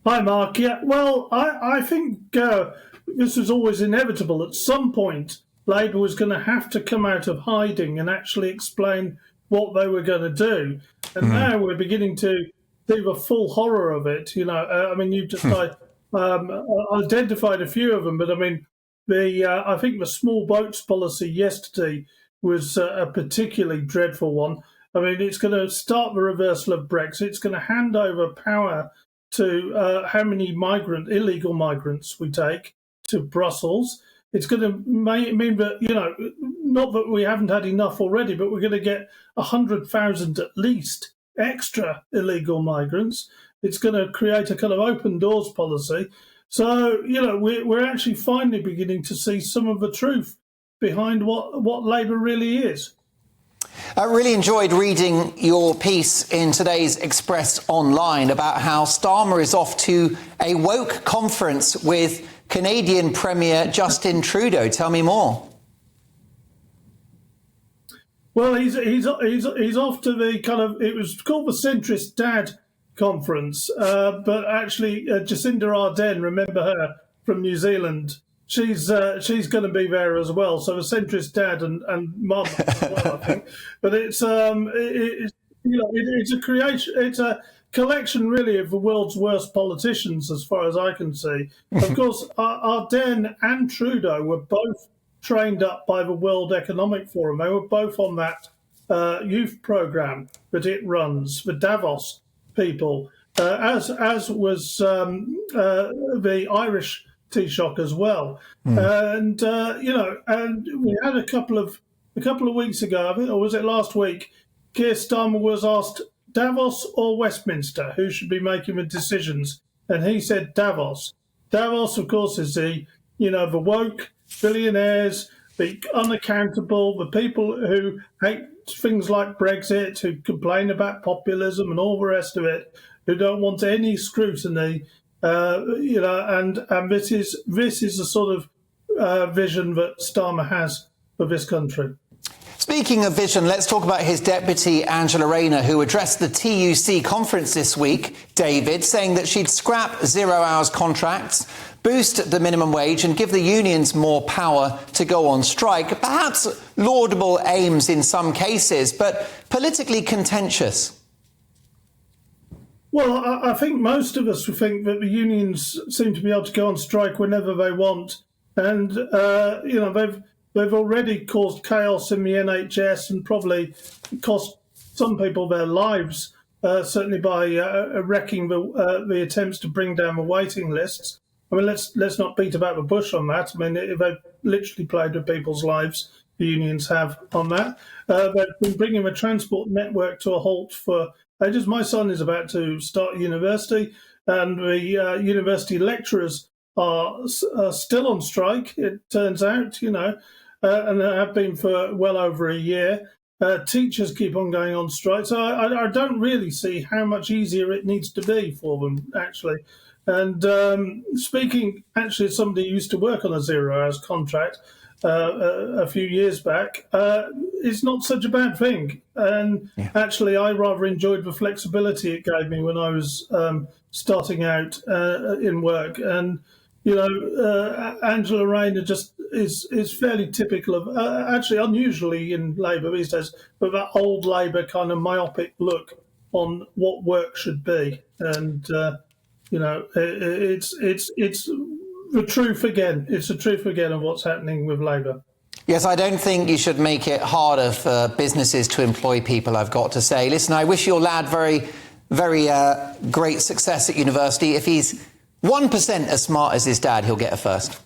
Hi, Mark. Yeah, well, I think this was always inevitable. At some point, Labour was going to have to come out of hiding and actually explain what they were going to do. And now we're beginning to see the full horror of it. I mean, you've just identified a few of them, but I mean, I think the small boats policy yesterday was a particularly dreadful one. I mean, it's going to start the reversal of Brexit. It's going to hand over power to how many illegal migrants we take to Brussels. It's going to mean that, not that we haven't had enough already, but we're going to get 100,000 at least extra illegal migrants. It's going to create a kind of open doors policy. So, we're actually finally beginning to see some of the truth behind what Labour really is. I really enjoyed reading your piece in today's Express Online about how Starmer is off to a woke conference with Canadian Premier Justin Trudeau. Tell me more. Well, he's off to the kind of, it was called the Centrist Dad Conference, but actually Jacinda Ardern, remember her from New Zealand, she's going to be there as well. So the centrist dad and mum as well, I think. But it's a collection really of the world's worst politicians, as far as I can see. Of course, Ardern and Trudeau were both trained up by the World Economic Forum. They were both on that youth programme that it runs, the Davos people, as was the Irish Taoiseach as well. And we had a couple of weeks ago, I think, or was it last week, Keir Starmer was asked Davos or Westminster, who should be making the decisions, and he said Davos. Davos, of course, is the woke billionaires, the unaccountable, the people who hate things like Brexit, who complain about populism and all the rest of it, who don't want any scrutiny. And this is the sort of vision that Starmer has for this country. Speaking of vision, let's talk about his deputy, Angela Rayner, who addressed the TUC conference this week, David, saying that she'd scrap 0 hours contracts, boost the minimum wage and give the unions more power to go on strike. Perhaps laudable aims in some cases, but politically contentious. Well, I think most of us think that the unions seem to be able to go on strike whenever they want. And, they've already caused chaos in the NHS and probably cost some people their lives, certainly by wrecking the attempts to bring down the waiting lists. I mean, let's not beat about the bush on that. I mean, they've literally played with people's lives, the unions have, on that. They've been bringing the transport network to a halt for ages. My son is about to start university, and the university lecturers are still on strike, it turns out, and they have been for well over a year. Teachers keep on going on strike. So I don't really see how much easier it needs to be for them, actually. And speaking actually as somebody who used to work on a 0 hours contract a few years back, it's not such a bad thing. And actually, I rather enjoyed the flexibility it gave me when I was starting out in work. And, Angela Rayner just is fairly typical of, actually unusually in Labour these days, but that old Labour kind of myopic look on what work should be. And, it's the truth again. It's the truth again of what's happening with Labour. Yes, I don't think you should make it harder for businesses to employ people, I've got to say. Listen, I wish your lad very, very great success at university. If he's 1% as smart as his dad, he'll get a first.